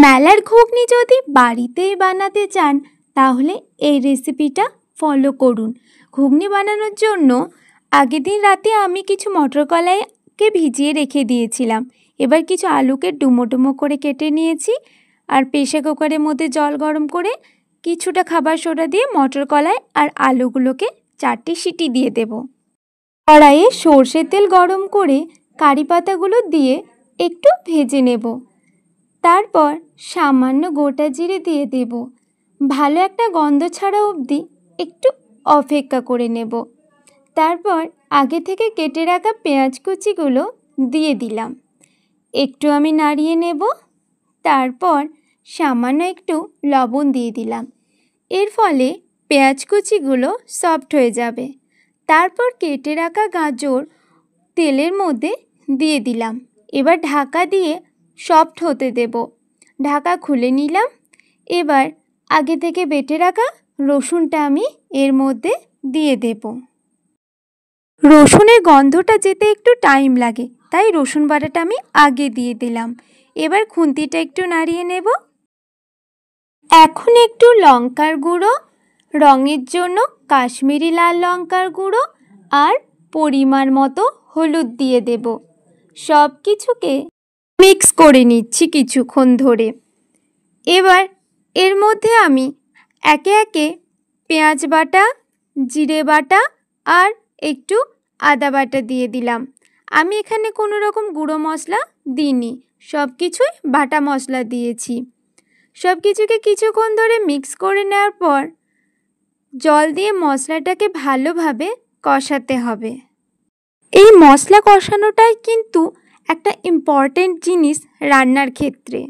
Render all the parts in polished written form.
মেলার ঘুগনি যদি বাড়িতেই বানাতে চান তাহলে এই রেসিপিটা ফলো করুন। ঘুগনি বানানোর জন্য আগের দিন রাতে আমি কিছু মটর কলাইকে ভিজিয়ে রেখে দিয়েছিলাম। এবার কিছু আলুকে ডুমো ডুমো করে কেটে নিয়েছি আর প্রেসার কুকারের মধ্যে জল গরম করে কিছুটা খাবার সোডা দিয়ে মটর কলাই আর আলুগুলোকে 4টে সিটি দিয়ে দেব। কড়াইয়ে সর্ষের তেল গরম করে কারি পাতাগুলো দিয়ে একটু ভেজে নেব। তারপর সামান্য গোটা জিরে দিয়ে দেব। ভালো একটা গন্ধ ছাড়া অবধি একটু অপেক্ষা করে নেব। তারপর আগে থেকে কেটে রাখা পেঁয়াজ কুচিগুলো দিয়ে দিলাম। একটু আমি নাড়িয়ে নেব। তারপর সামান্য একটু লবণ দিয়ে দিলাম। এর ফলে পেঁয়াজ কুচিগুলো সফট হয়ে যাবে। তারপর কেটে রাখা গাজর তেলের মধ্যে দিয়ে দিলাম। এবার ঢাকা দিয়ে সফট হতে দেব। ঢাকা খুলে নিলাম। এবার আগে থেকে বেটে রাখা রসুনটা আমি এর মধ্যে দিয়ে দেব। রসুনের গন্ধটা যেতে একটু টাইম লাগে, তাই রসুন বাটাটা আমি আগে দিয়ে দিলাম। এবার খুন্তিটা একটু নাড়িয়ে নেব। এখন একটু লঙ্কার গুঁড়ো, রঙের জন্য কাশ্মীরি লাল লঙ্কার গুঁড়ো আর পরিমাণ মতো হলুদ দিয়ে দেব। সব কিছুকে মিক্স করে নিচ্ছি কিছুক্ষণ ধরে। এবার এর মধ্যে আমি একে একে পেঁয়াজ বাটা, জিরে বাটা আর একটু আদা বাটা দিয়ে দিলাম। আমি এখানে কোনো রকম গুঁড়ো মশলা দিইনি, সব কিছুই বাটা মশলা দিয়েছি। সব কিছুকে কিছুক্ষণ ধরে মিক্স করে নেওয়ার পর জল দিয়ে মশলাটাকে ভালোভাবে কষাতে হবে। এই মশলা কষানোটাই কিন্তু একটা ইম্পর্ট্যান্ট জিনিস রান্নার ক্ষেত্রে।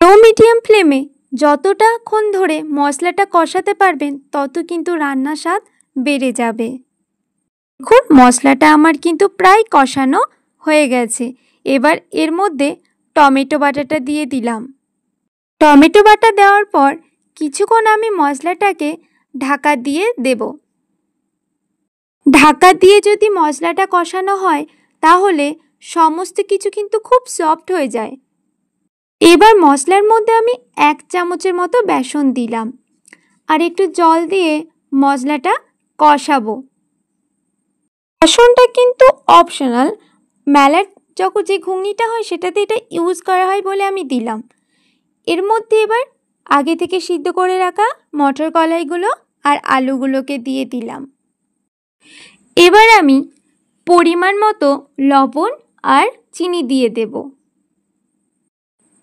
লো মিডিয়াম ফ্লেমে যতটাক্ষণ ধরে মশলাটা কষাতে পারবেন তত কিন্তু রান্নার স্বাদ বেড়ে যাবে। দেখুন মশলাটা আমার কিন্তু প্রায় কষানো হয়ে গেছে। এবার এর মধ্যে টমেটো বাটাটা দিয়ে দিলাম। টমেটো বাটা দেওয়ার পর কিছুক্ষণ আমি মশলাটাকে ঢাকা দিয়ে দেব। ঢাকা দিয়ে যদি মশলাটা কষানো হয় তাহলে সমস্ত কিছু কিন্তু খুব সফট হয়ে যায়। এবার মশলার মধ্যে আমি 1 চামচের মতো বেসন দিলাম আর একটু জল দিয়ে মশলাটা কষাবো। বেসনটা কিন্তু অপশনাল, মেলার যখন যে ঘুগনিটা হয় সেটাতে এটা ইউজ করা হয় বলে আমি দিলাম। এর মধ্যে এবার আগে থেকে সিদ্ধ করে রাখা মটর কলাইগুলো আর আলুগুলোকে দিয়ে দিলাম। এবার আমি পরিমাণ মতো লবণ আর চিনি দিয়ে দেব।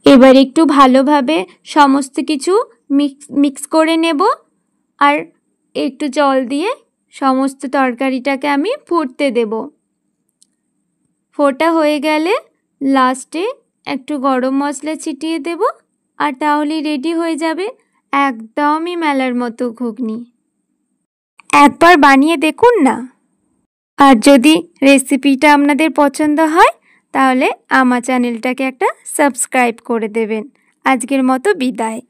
এবার একটু ভালোভাবে সমস্ত কিছু মিক্স করে নেব আর একটু জল দিয়ে সমস্ত তরকারিটাকে আমি ফুটতে দেব। ফোটা হয়ে গেলে লাস্টে একটু গরম মশলা ছিটিয়ে দেব আর তাহলেই রেডি হয়ে যাবে একদমই মেলার মতো ঘুগনি। একবার বানিয়ে দেখুন না। আর যদি রেসিপিটা আপনাদের পছন্দ হয় তাহলে আমার চ্যানেলটাকে একটা সাবস্ক্রাইব করে দেবেন। আজকের মতো বিদায়।